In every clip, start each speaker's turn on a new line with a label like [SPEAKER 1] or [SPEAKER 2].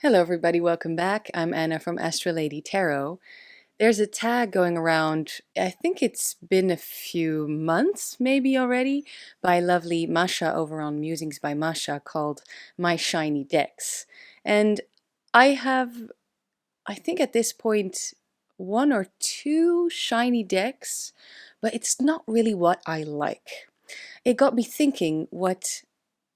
[SPEAKER 1] Hello everybody, welcome back. I'm Anna from Astralladytarot. There's a tag going around, I think it's been a few months maybe already, by lovely Masha over on Musings by Masha called My Shiny Decks. And I have, I think at this point, one or two shiny decks, but it's not really what I like. It got me thinking what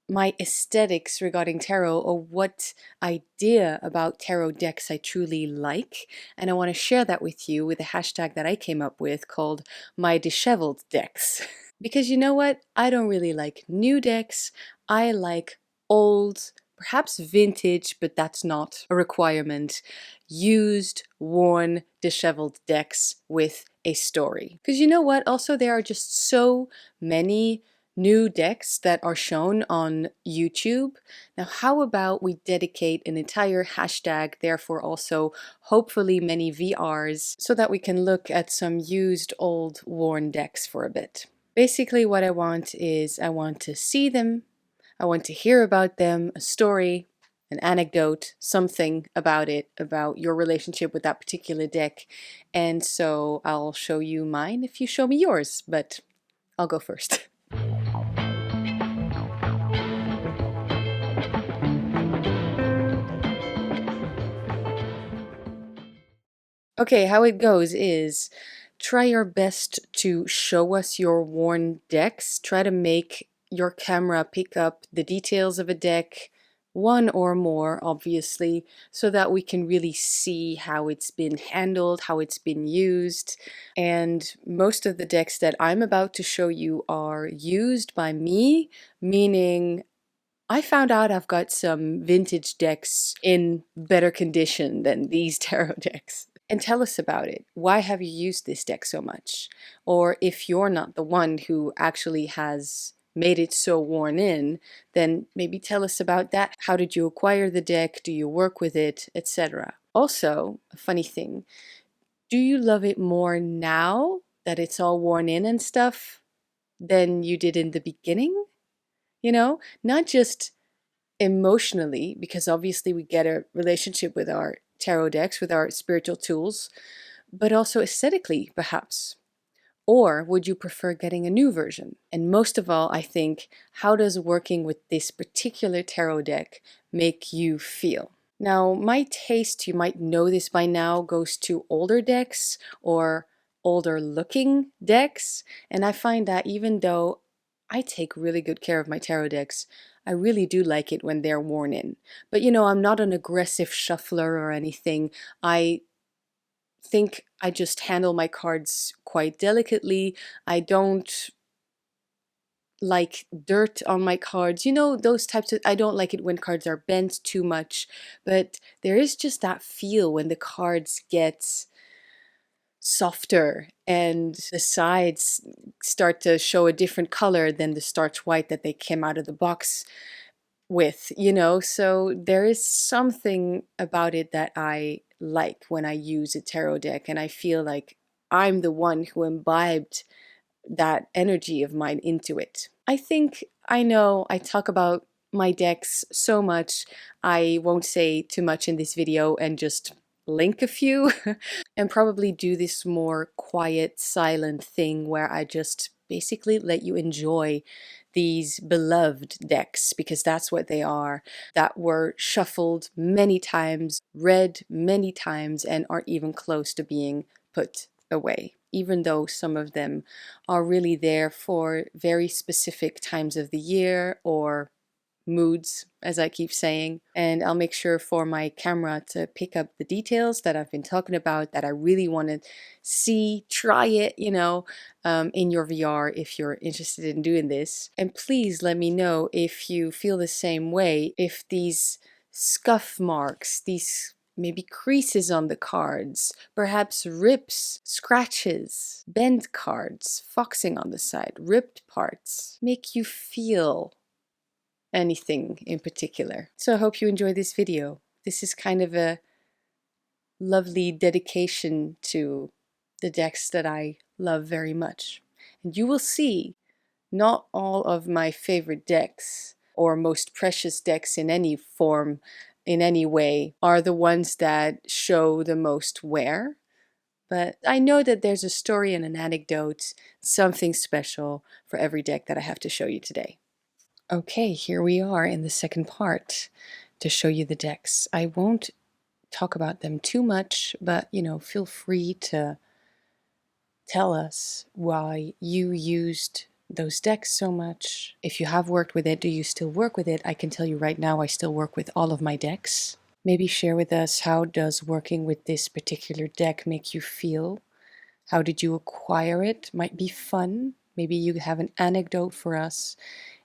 [SPEAKER 1] my aesthetics regarding tarot, or what idea about tarot decks I truly like, and I want to share that with you with a hashtag that I came up with called my disheveled decks. Because you know what? I don't really like new decks. I like old, perhaps vintage, but that's not a requirement, used, worn, disheveled decks with a story. Because you know what? Also, there are just so many new decks that are shown on YouTube. Now, how about we dedicate an entire hashtag, therefore also hopefully many VRs, so that we can look at some used, old, worn decks for a bit. Basically, what I want is I want to see them, I want to hear about them, a story, an anecdote, something about it, about your relationship with that particular deck. And so I'll show you mine if you show me yours, but I'll go first. Okay, how it goes is try your best to show us your worn decks. Try to make your camera pick up the details of a deck, one or more obviously, so that we can really see how it's been handled, how it's been used. And most of the decks that I'm about to show you are used by me, meaning I found out I've got some vintage decks in better condition than these tarot decks. And tell us about it. Why have you used this deck so much? Or if you're not the one who actually has made it so worn in, then maybe tell us about that. How did you acquire the deck? Do you work with it? Etc. Also, a funny thing, do you love it more now that it's all worn in and stuff than you did in the beginning? You know, not just emotionally, because obviously we get a relationship with our tarot decks, with our spiritual tools, but also aesthetically, perhaps. Or would you prefer getting a new version? And most of all, I think, how does working with this particular tarot deck make you feel? Now, my taste, you might know this by now, goes to older decks or older looking decks. And I find that even though I take really good care of my tarot decks, I really do like it when they're worn in. But you know, I'm not an aggressive shuffler or anything. I think I just handle my cards quite delicately. I don't like dirt on my cards. You know, those types of, I don't like it when cards are bent too much, but there is just that feel when the cards get softer and the sides start to show a different color than the starch white that they came out of the box with, you know. So there is something about it that I like when I use a tarot deck, and I feel like I'm the one who imbibed that energy of mine into it. I think, I know I talk about my decks so much, I won't say too much in this video and just link a few and probably do this more quiet, silent thing where I just basically let you enjoy these beloved decks, because that's what they are, that were shuffled many times, read many times, and aren't even close to being put away, even though some of them are really there for very specific times of the year or moods, as I keep saying. And I'll make sure for my camera to pick up the details that I've been talking about, that I really want to see, try it, you know, in your VR if you're interested in doing this. And please let me know if you feel the same way, if these scuff marks, these maybe creases on the cards, perhaps rips, scratches, bent cards, foxing on the side, ripped parts, make you feel anything in particular. So I hope you enjoy this video. This is kind of a lovely dedication to the decks that I love very much. And you will see not all of my favorite decks or most precious decks in any form in any way are the ones that show the most wear. But I know that there's a story and an anecdote, something special for every deck that I have to show you today. Okay, here we are in the second part to show you the decks. I won't talk about them too much, but feel free to tell us why you used those decks so much. If you have worked with it, do you still work with it? I can tell you right now, I still work with all of my decks. Maybe share with us, how does working with this particular deck make you feel? How did you acquire it? Might be fun. Maybe you have an anecdote for us.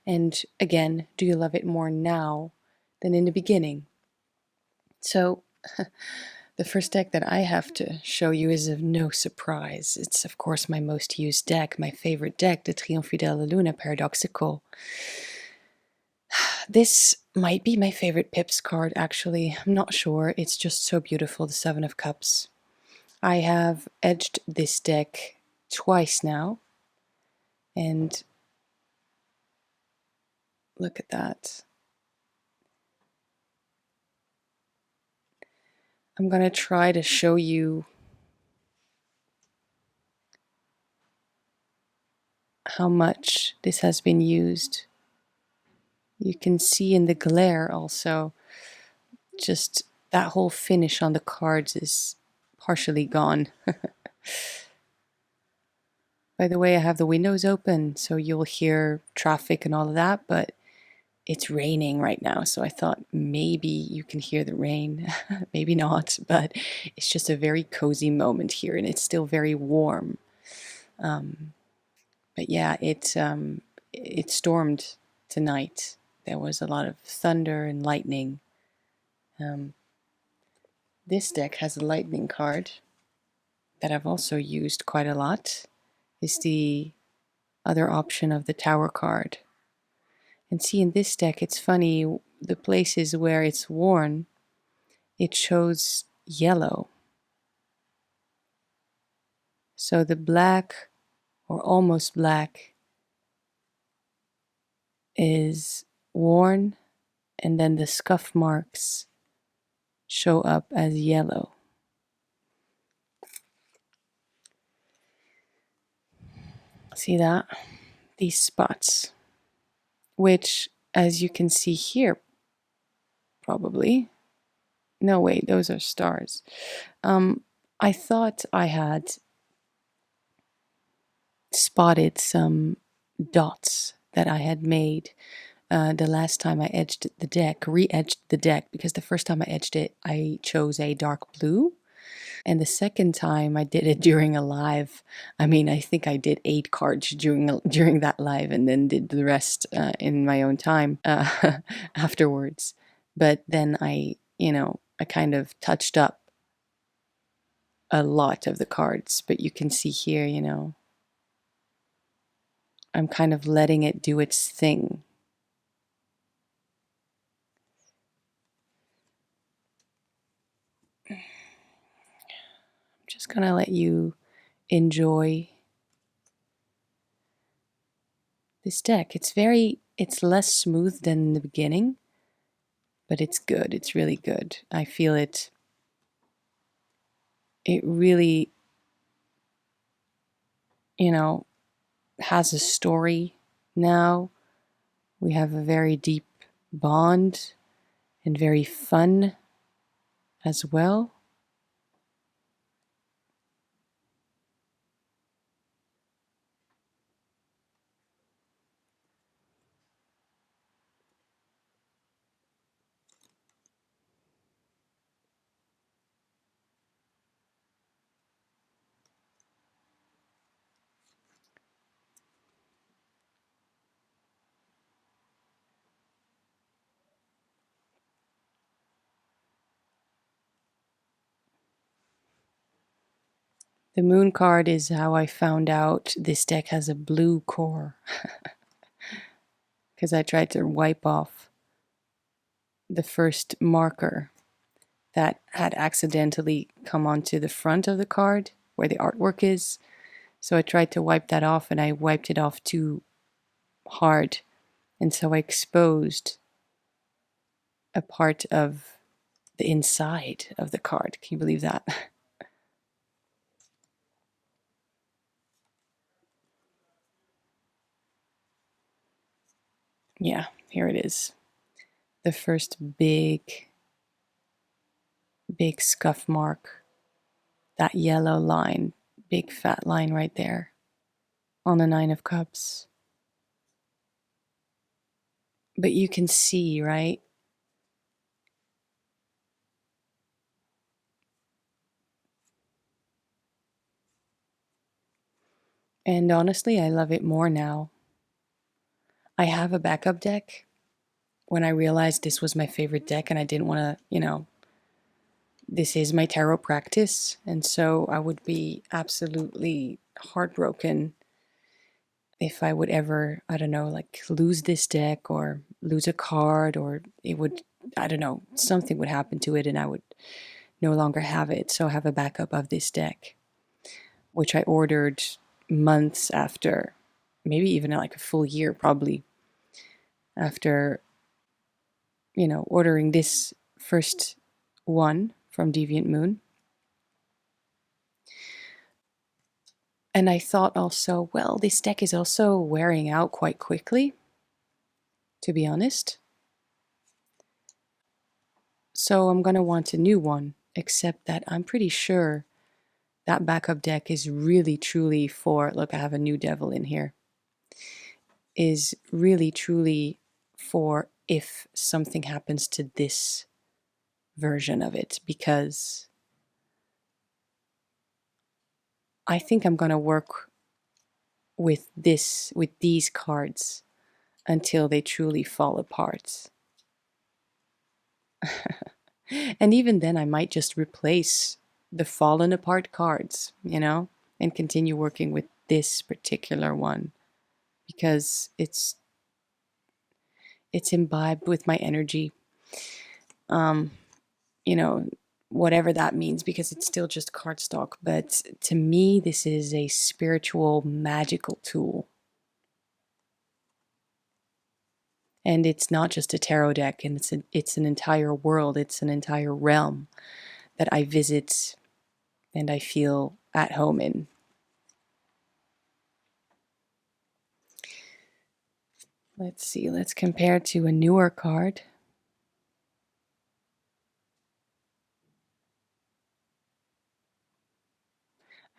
[SPEAKER 1] And again, do you love it more now than in the beginning? So the first deck that I have to show you is of no surprise. It's of course my most used deck, my favorite deck, the fidel Luna paradoxical. This might be my favorite Pips card, actually. I'm not sure. It's just so beautiful, the Seven of Cups. I have edged this deck twice now, and look at that. I'm going to try to show you how much this has been used. You can see in the glare also, just that whole finish on the cards is partially gone. By the way, I have the windows open, so you'll hear traffic and all of that, but it's raining right now, so I thought maybe you can hear the rain. Maybe not, but it's just a very cozy moment here, and it's still very warm. But yeah, it stormed tonight. There was a lot of thunder and lightning. This deck has a lightning card that I've also used quite a lot. Is the other option of the Tower card. And see, in this deck, it's funny, the places where it's worn, it shows yellow. So the black, or almost black, is worn, and then the scuff marks show up as yellow. See that? These spots, which, as you can see here, probably. No, wait, those are stars. I thought I had spotted some dots that I had made the last time I edged the deck, re-edged the deck, because the first time I edged it, I chose a dark blue. And the second time I did it during a live. I mean, I think I did 8 cards during that live, and then did the rest in my own time afterwards. But then I kind of touched up a lot of the cards. But you can see here, I'm kind of letting it do its thing. I'm just gonna let you enjoy this deck. It's less smooth than in the beginning, but it's good. It's really good. I feel it. It really, has a story now. We have a very deep bond and very fun as well. The moon card is how I found out this deck has a blue core. Because I tried to wipe off the first marker that had accidentally come onto the front of the card where the artwork is. So I tried to wipe that off, and I wiped it off too hard. And so I exposed a part of the inside of the card. Can you believe that? Yeah, here it is. The first big scuff mark. That yellow line, big fat line right there on the Nine of Cups. But you can see, right? And honestly, I love it more now. I have a backup deck when I realized this was my favorite deck and I didn't want to, this is my tarot practice. And so I would be absolutely heartbroken if I would ever, I don't know, like lose this deck or lose a card, or it would, I don't know, something would happen to it and I would no longer have it. So I have a backup of this deck, which I ordered months after, maybe even like a full year probably after, ordering this first one from Deviant Moon. And I thought also, well, this deck is also wearing out quite quickly, to be honest. So I'm going to want a new one, except that I'm pretty sure that backup deck is really truly for, look, I have a new devil in here, is really truly for if something happens to this version of it, because I think I'm going to work with these cards until they truly fall apart. And even then I might just replace the fallen apart cards, and continue working with this particular one because it's imbibed with my energy. You know, whatever that means, because it's still just cardstock. But to me, this is a spiritual, magical tool. And it's not just a tarot deck, and it's an entire world, it's an entire realm that I visit and I feel at home in. Let's see, let's compare to a newer card.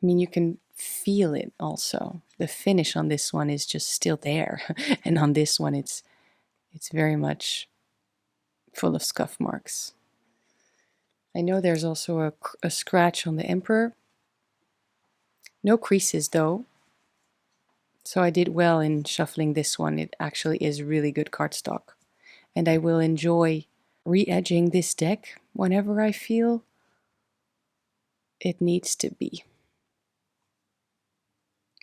[SPEAKER 1] I mean, you can feel it also. The finish on this one is just still there. And on this one, it's very much full of scuff marks. I know there's also a scratch on the Emperor. No creases though. So I did well in shuffling this one. It actually is really good cardstock. And I will enjoy re-edging this deck whenever I feel it needs to be.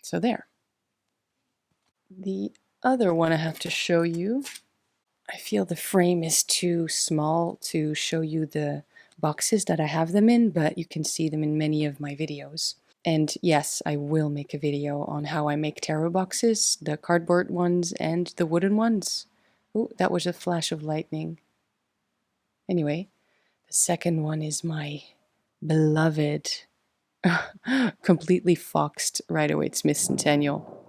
[SPEAKER 1] So there. The other one I have to show you, I feel the frame is too small to show you the boxes that I have them in, but you can see them in many of my videos. And yes, I will make a video on how I make tarot boxes, the cardboard ones and the wooden ones. Oh, that was a flash of lightning. Anyway, the second one is my beloved, completely foxed Rider-Waite-Smith Centennial.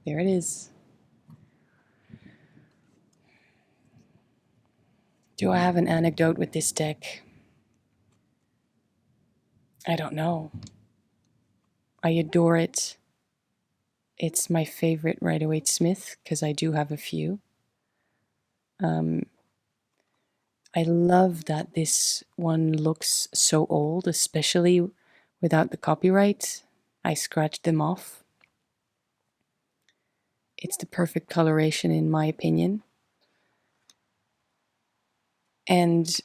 [SPEAKER 1] There it is. Do I have an anecdote with this deck? I don't know. I adore it. It's my favorite Rider-Waite-Smith because I do have a few. I love that this one looks so old, especially without the copyright. I scratched them off. It's the perfect coloration in my opinion. And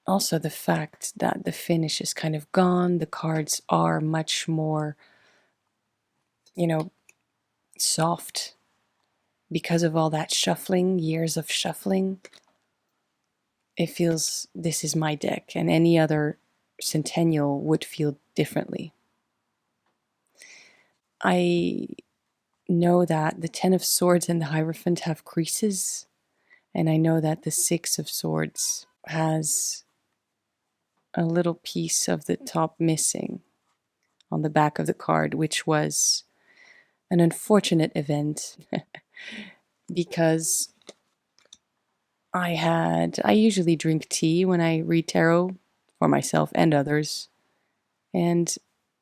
[SPEAKER 1] also the fact that the finish is kind of gone. The cards are much more, soft because of all that shuffling, years of shuffling. It feels, this is my deck, and any other Centennial would feel differently. I know that the Ten of Swords and the Hierophant have creases, and I know that the Six of Swords has a little piece of the top missing on the back of the card, which was an unfortunate event because I usually drink tea when I read tarot for myself and others, and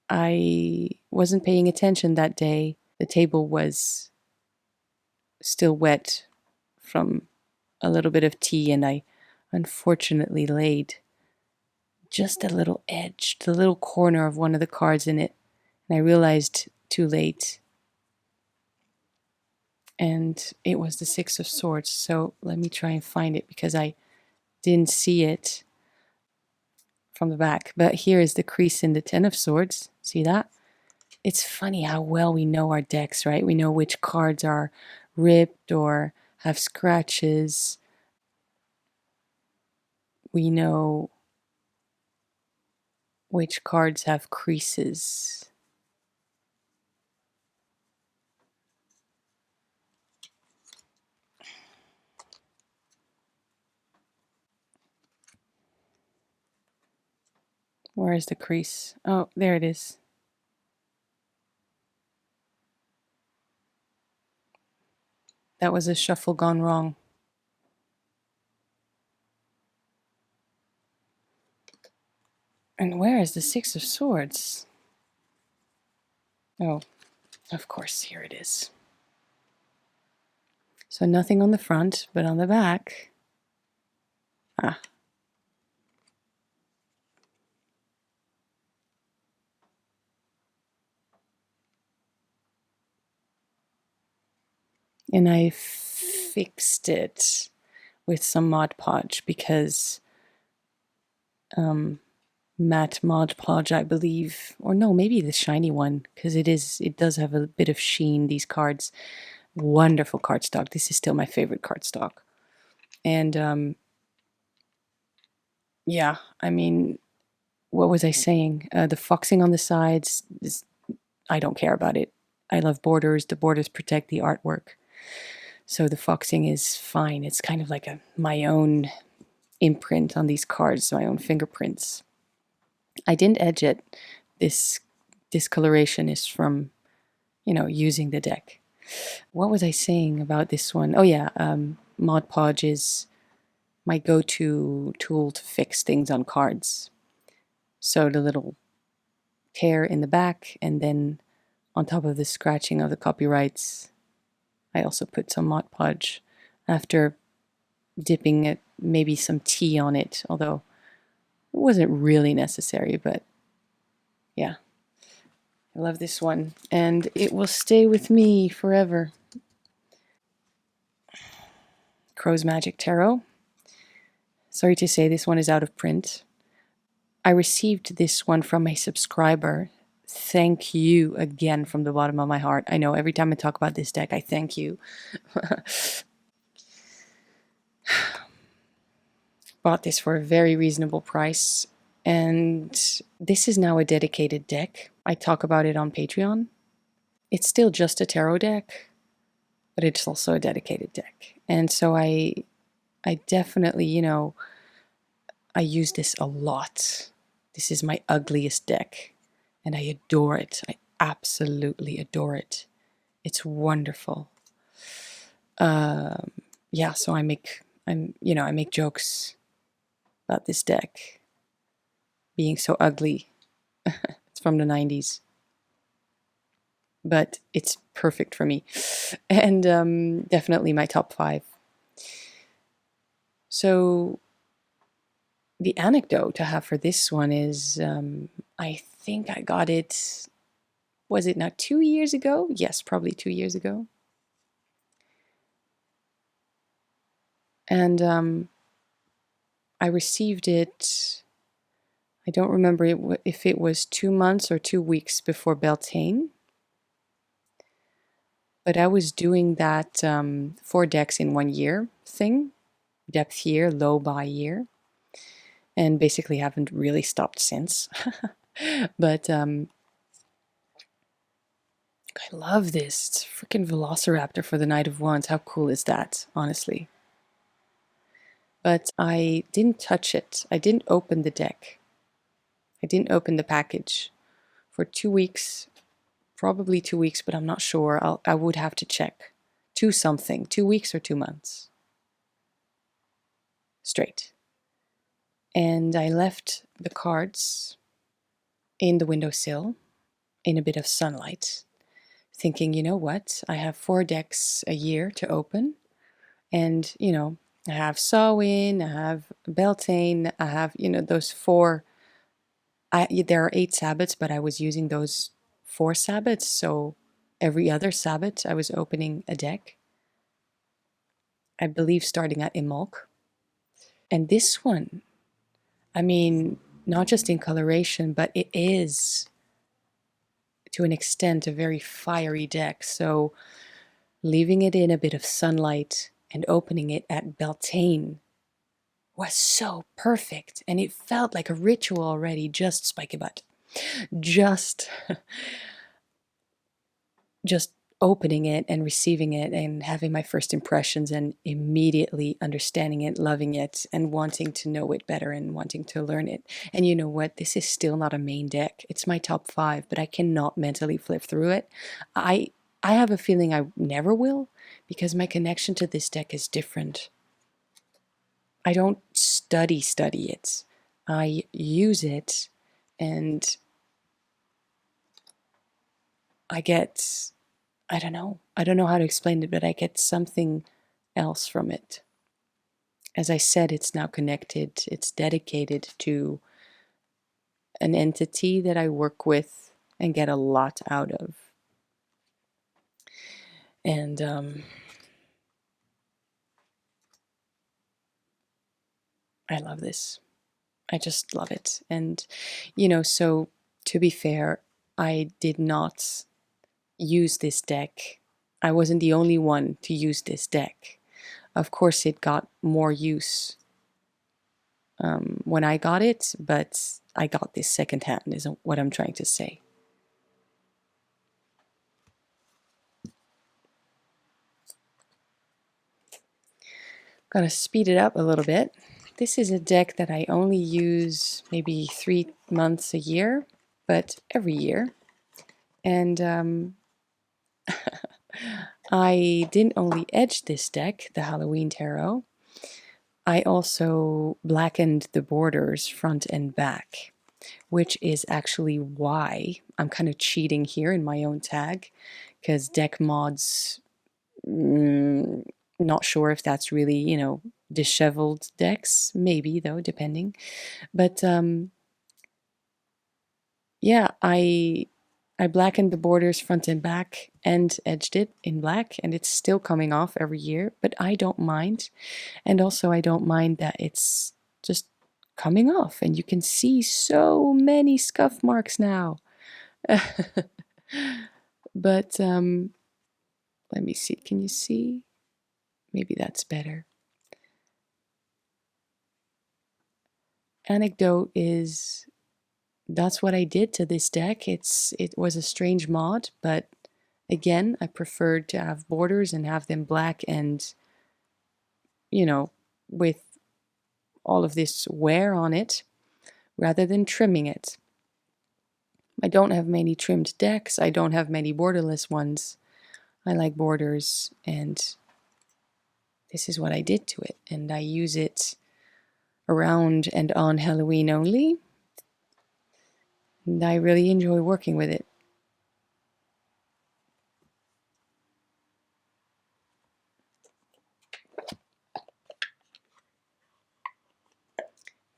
[SPEAKER 1] I wasn't paying attention that day. The table was still wet from a little bit of tea, and I unfortunately laid just a little edge, the little corner of one of the cards in it, and I realized too late. And it was the Six of Swords. So let me try and find it because I didn't see it from the back. But here is the crease in the Ten of Swords. See that? It's funny how well we know our decks, right? We know which cards are ripped or have scratches. We know which cards have creases. Where is the crease? Oh, there it is. That was a shuffle gone wrong. And where is the Six of Swords? Oh, of course, here it is. So nothing on the front, but on the back. Ah. And I fixed it with some Mod Podge because matte Mod Podge, I believe, or no, maybe the shiny one, because it does have a bit of sheen, these cards. Wonderful cardstock. This is still my favorite cardstock. And yeah, I mean, what was I saying? The foxing on the sides, I don't care about it. I love borders. The borders protect the artwork. So the foxing is fine. It's kind of like my own imprint on these cards, my own fingerprints. I didn't edge it. This discoloration is from, using the deck. What was I saying about this one? Oh yeah, Mod Podge is my go-to tool to fix things on cards. So the little tear in the back, and then on top of the scratching of the copyrights, I also put some Mod Podge after dipping maybe some tea on it, although it wasn't really necessary, but yeah. I love this one, and it will stay with me forever. Crow's Magic Tarot. Sorry to say this one is out of print. I received this one from a subscriber. Thank you again from the bottom of my heart. I know every time I talk about this deck, I thank you. Bought this for a very reasonable price, and this is now a dedicated deck. I talk about it on Patreon. It's still just a tarot deck, but it's also a dedicated deck. And so I definitely, I use this a lot. This is my ugliest deck, and I adore it. I absolutely adore it. It's wonderful. Yeah, so I make jokes about this deck being so ugly. It's from the 90s. But it's perfect for me. And definitely my top 5. So the anecdote I have for this one is I think I got it, was it now 2 years ago? Yes, probably 2 years ago. And I received it, I don't remember if it was 2 months or 2 weeks before Beltane. But I was doing that 4 decks in 1 year thing, depth year, low buy year, and basically haven't really stopped since. But because I love this. It's a freaking Velociraptor for the Knight of Wands. How cool is that, honestly? But I didn't touch it. I didn't open the deck. I didn't open the package for 2 weeks, probably 2 weeks, but I'm not sure. I would have to check. 2 weeks or 2 months straight. And I left the cards in the windowsill in a bit of sunlight, thinking, you know what? I have 4 decks a year to open. And, I have Samhain, I have Beltane, I have, those 4. There are 8 Sabbats, but I was using those 4 Sabbats. So every other Sabbat, I was opening a deck. I believe starting at Imbolc. And this one, I mean, not just in coloration, but it is, to an extent, a very fiery deck. So leaving it in a bit of sunlight and opening it at Beltane was so perfect. And it felt like a ritual already, just spiky butt. Just opening it and receiving it and having my first impressions and immediately understanding it, loving it, and wanting to know it better and wanting to learn it. And you know what? This is still not a main deck. It's my top 5, but I cannot mentally flip through it. I have a feeling I never will, because my connection to this deck is different. I don't study it. I use it, and I get, I don't know how to explain it, but I get something else from it. As I said, it's now connected, it's dedicated to an entity that I work with and get a lot out of. And I love this. I just love it. And, so to be fair, I did not use this deck. I wasn't the only one to use this deck. Of course, it got more use when I got it, but I got this secondhand, is what I'm trying to say. Gonna speed it up a little bit. This is a deck that I only use maybe 3 months a year, but every year. And I didn't only edge this deck, the Halloween Tarot, I also blackened the borders front and back, which is actually why I'm kind of cheating here in my own tag, because deck mods, not sure if that's really, disheveled decks, maybe though, depending. But yeah, I blackened the borders front and back and edged it in black, and it's still coming off every year, but I don't mind. And also I don't mind that it's just coming off, and you can see so many scuff marks now. But let me see, can you see? Maybe that's better. Anecdote is, that's what I did to this deck. It was a strange mod, but again, I preferred to have borders and have them black and, with all of this wear on it, rather than trimming it. I don't have many trimmed decks. I don't have many borderless ones. I like borders, and this is what I did to it. And I use it around and on Halloween only. And I really enjoy working with it.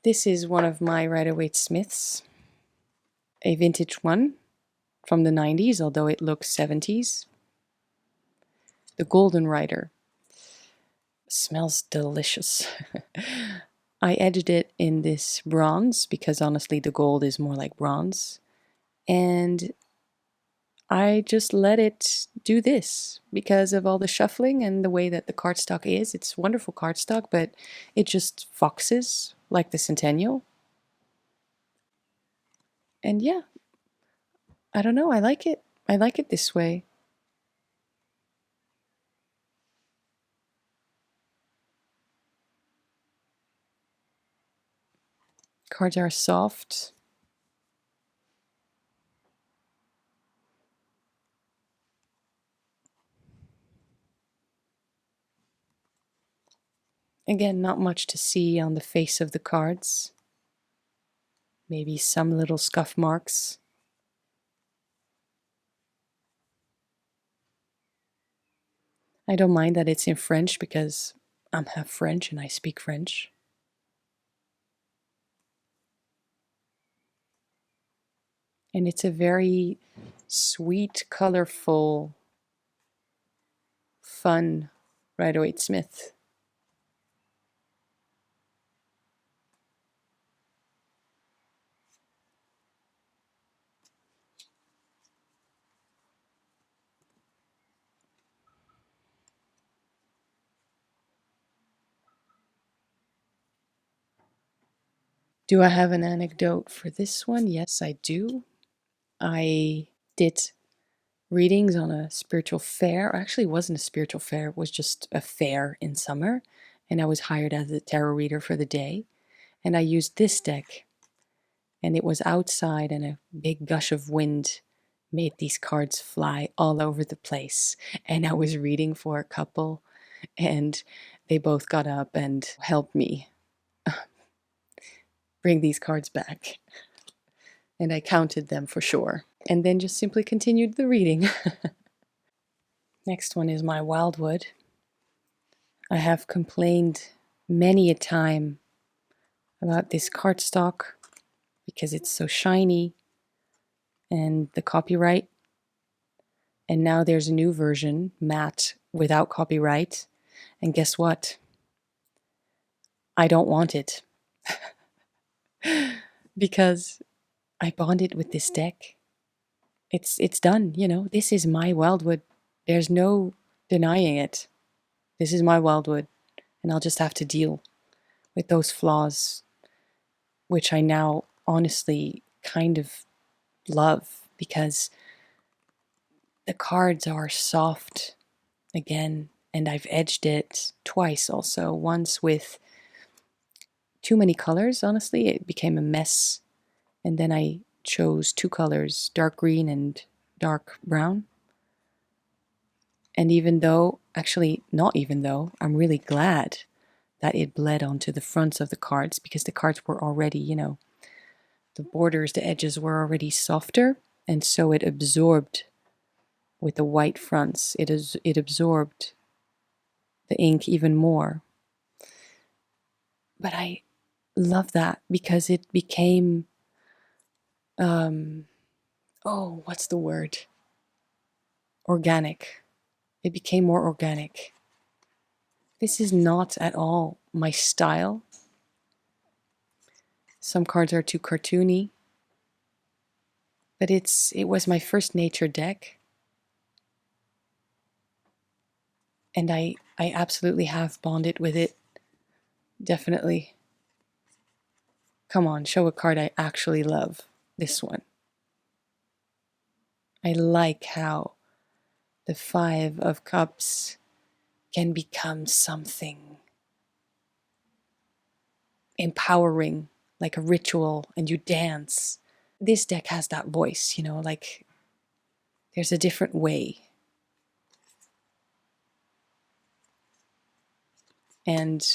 [SPEAKER 1] This is one of my Waite Smiths, a vintage one from the 90s, although it looks 70s. The Golden Rider. Smells delicious. I edged it in this bronze because honestly the gold is more like bronze. And I just let it do this because of all the shuffling and the way that the cardstock is. It's wonderful cardstock, but it just foxes like the Centennial. And yeah, I don't know, I like it. I like it this way. Cards are soft. Again, not much to see on the face of the cards. Maybe some little scuff marks. I don't mind that it's in French because I'm half French and I speak French. And it's a very sweet, colorful, fun Rider-Waite-Smith. Do I have an anecdote for this one? Yes, I do. I did readings on a spiritual fair. Actually, it wasn't a spiritual fair, it was just a fair in summer. And I was hired as a tarot reader for the day. And I used this deck. And it was outside, and a big gush of wind made these cards fly all over the place. And I was reading for a couple, and they both got up and helped me bring these cards back. And I counted them for sure. And then just simply continued the reading. Next one is my wildwood. I have complained many a time about this cardstock because it's so shiny and the copyright. And now there's a new version, matte, without copyright. And guess what? I don't want it. Because I bonded with this deck. It's done, you know. This is my wildwood. There's no denying it. This is my wildwood. And I'll just have to deal with those flaws, which I now honestly kind of love because the cards are soft again, and I've edged it twice also. Once with too many colors, honestly, it became a mess. And then I chose two colors, dark green and dark brown. And even though, actually not even though, I'm really glad that it bled onto the fronts of the cards because the cards were already, you know, the borders, the edges were already softer. And so it absorbed with the white fronts. It absorbed the ink even more. But I love that because it became, what's the word? Organic. It became more organic. This is not at all my style. Some cards are too cartoony. But it was my first nature deck. And I absolutely have bonded with it. Definitely. Come on, show a card I actually love. This one. I like how the Five of Cups can become something empowering, like a ritual, and you dance. This deck has that voice, you know, like there's a different way. And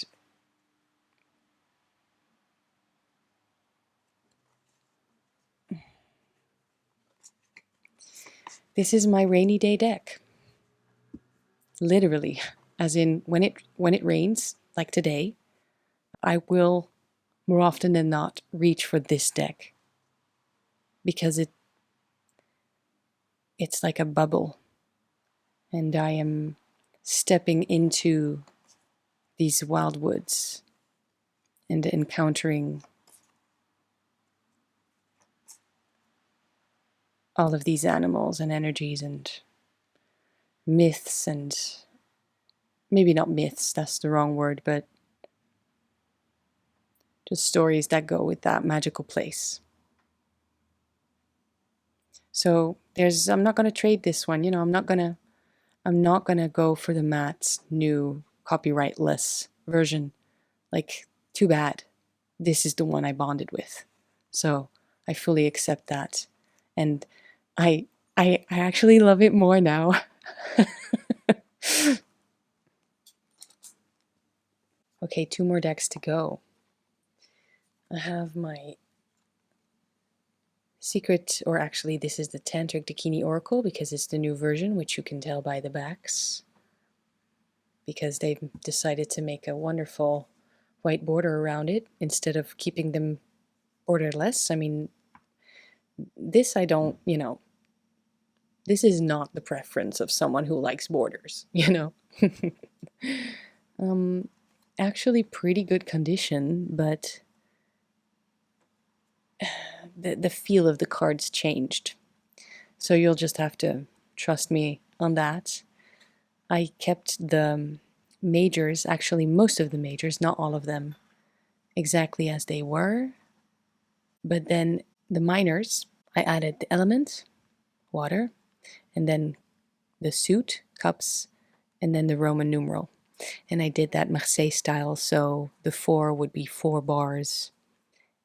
[SPEAKER 1] this is my rainy day deck. Literally, as in when it rains, like today, I will more often than not reach for this deck because it's like a bubble, and I am stepping into these wild woods and encountering all of these animals and energies and myths, and maybe not myths, that's the wrong word, but just stories that go with that magical place. So I'm not going to trade this one, you know, I'm not going to go for the matte new copyrightless version. Like, too bad. this is the one I bonded with. So I fully accept that. And I actually love it more now. Okay, 2 more decks to go. I have my secret, or actually this is the Tantric Dakini Oracle because it's the new version, which you can tell by the backs. Because they've decided to make a wonderful white border around it instead of keeping them borderless. I mean, this I don't, this is not the preference of someone who likes borders, Actually pretty good condition, but the feel of the cards changed. So you'll just have to trust me on that. I kept the majors, actually most of the majors, not all of them, exactly as they were. But then the minors, I added the element, water, and then the suit, cups, and then the Roman numeral. And I did that Marseille style, so the 4 would be 4 bars.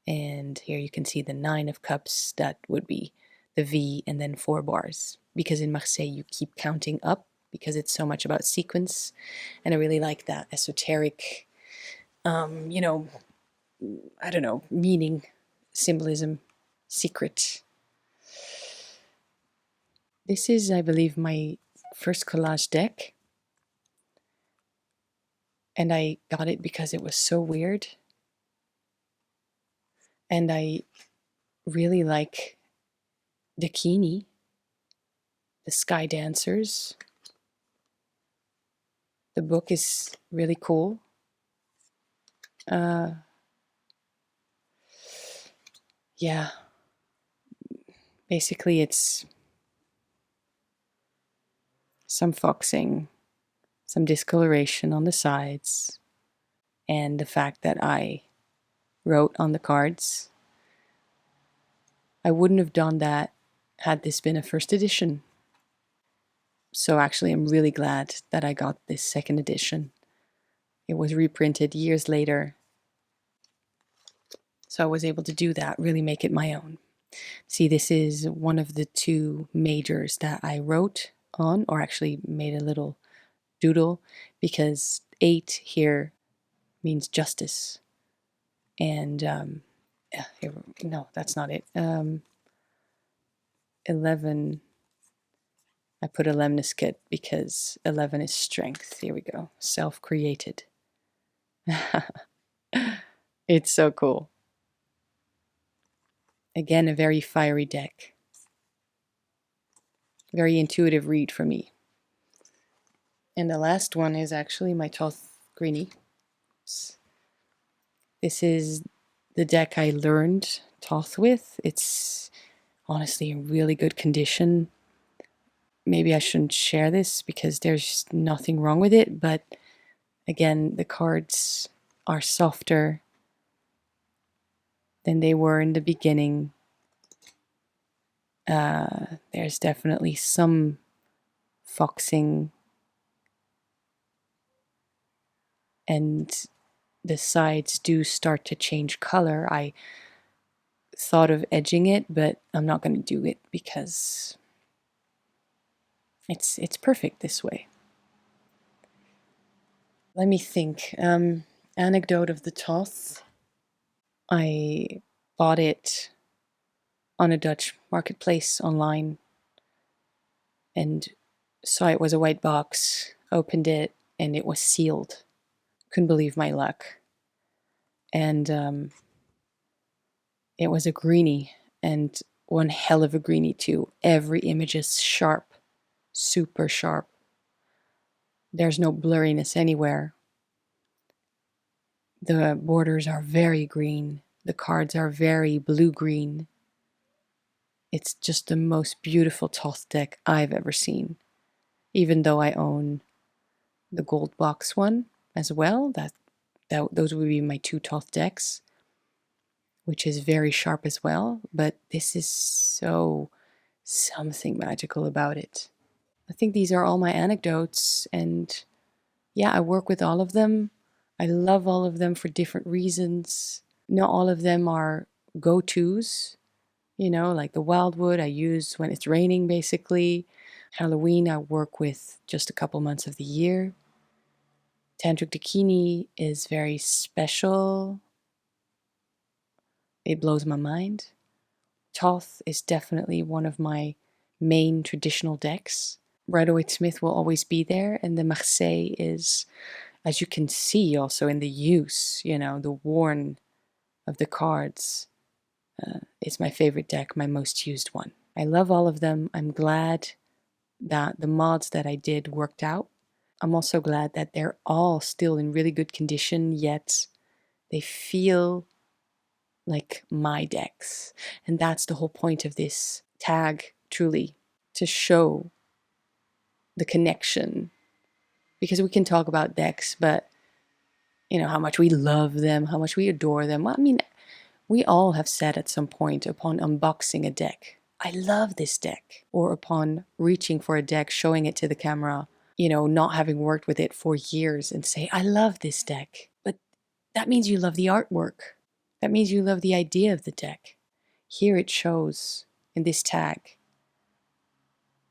[SPEAKER 1] And here you can see the 9 of cups, that would be the V and then 4 bars. Because in Marseille you keep counting up because it's so much about sequence. And I really like that esoteric, I don't know, meaning, symbolism, secret. This is, I believe, my first collage deck. And I got it because it was so weird. And I really like Dakini, the Sky Dancers. The book is really cool. Yeah. Basically, it's some foxing, some discoloration on the sides, and the fact that I wrote on the cards. I wouldn't have done that had this been a first edition. So actually, I'm really glad that I got this second edition. It was reprinted years later. So I was able to do that, really make it my own. See, this is one of the 2 majors that I wrote on, or actually made a little doodle, because 8 here means justice. And, no, that's not it. 11, I put a lemniscate because 11 is strength. Here we go. Self-created. It's so cool. Again, a very fiery deck. Very intuitive read for me. And the last one is actually my Toth Greenie. This is the deck I learned Toth with. It's honestly in really good condition. Maybe I shouldn't share this because there's nothing wrong with it, but again, the cards are softer than they were in the beginning. There's definitely some foxing, and the sides do start to change color. I thought of edging it, but I'm not going to do it because it's perfect this way. Let me think. Anecdote of the Toth. I bought it on a Dutch marketplace online and saw it was a white box, opened it, and it was sealed. Couldn't believe my luck. And it was a Greenie, and one hell of a Greenie too. Every image is sharp, super sharp. There's no blurriness anywhere. The borders are very green. The cards are very blue-green. It's just the most beautiful Toth deck I've ever seen. Even though I own the gold box one as well, those would be my 2 Toth decks, which is very sharp as well. But this is so something magical about it. I think these are all my anecdotes, and yeah, I work with all of them. I love all of them for different reasons. Not all of them are go-tos, you know, like the wildwood I use when it's raining basically. Halloween I work with just a couple months of the year. Tantric Dakini is very special. It blows my mind. Thoth is definitely one of my main traditional decks. Rider-Waite-Smith will always be there, and the Marseille is, as you can see also in the use, you know, the worn of the cards. It's my favorite deck, my most used one. I love all of them. I'm glad that the mods that I did worked out. I'm also glad that they're all still in really good condition, yet they feel like my decks. And that's the whole point of this tag, truly, to show the connection. Because we can talk about decks, but you know, how much we love them, how much we adore them. Well, I mean, we all have said at some point upon unboxing a deck, I love this deck. Or upon reaching for a deck, showing it to the camera, you know, not having worked with it for years and say, I love this deck. But that means you love the artwork. That means you love the idea of the deck. Here it shows in this tag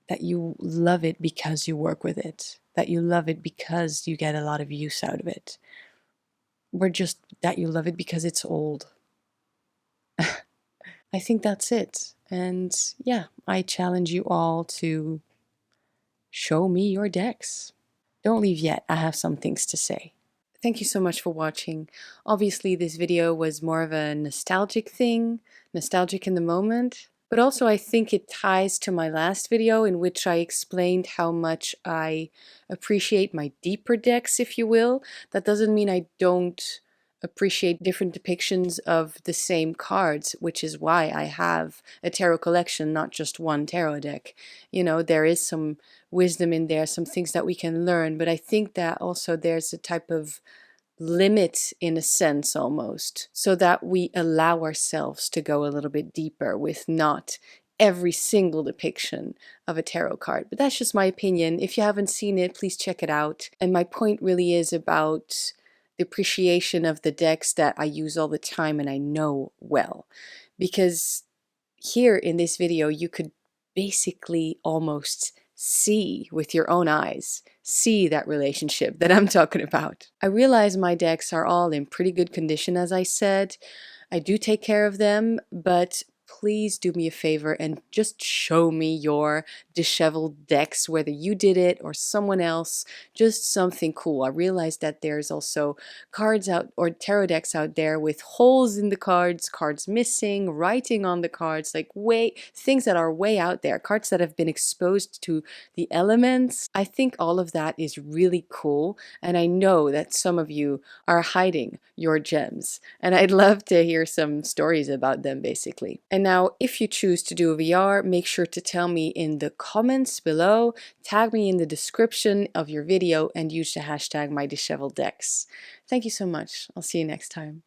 [SPEAKER 1] that you love it because you work with it, that you love it because you get a lot of use out of it. Or just that you love it because it's old. I think that's it. And yeah, I challenge you all to show me your decks. Don't leave yet, I have some things to say. Thank you so much for watching. Obviously this video was more of a nostalgic thing, nostalgic in the moment, but also I think it ties to my last video in which I explained how much I appreciate my deeper decks, if you will. That doesn't mean I don't appreciate different depictions of the same cards, which is why I have a tarot collection, not just one tarot deck. You know, there is some wisdom in there, some things that we can learn, but I think that also there's a type of limit in a sense almost, so that we allow ourselves to go a little bit deeper with not every single depiction of a tarot card. But that's just my opinion. If you haven't seen it, please check it out. And my point really is about the appreciation of the decks that I use all the time and I know well. Because here in this video, you could basically almost see with your own eyes, see that relationship that I'm talking about. I realize my decks are all in pretty good condition, as I said. I do take care of them, but please do me a favor and just show me your disheveled decks, whether you did it or someone else, just something cool. I realize that there's also cards out or tarot decks out there with holes in the cards, cards missing, writing on the cards, like things that are way out there, cards that have been exposed to the elements. I think all of that is really cool, and I know that some of you are hiding your gems, and I'd love to hear some stories about them basically. And now, if you choose to do a VR, make sure to tell me in the comments below, tag me in the description of your video, and use the hashtag #MyDisheveledDecks. Thank you so much. I'll see you next time.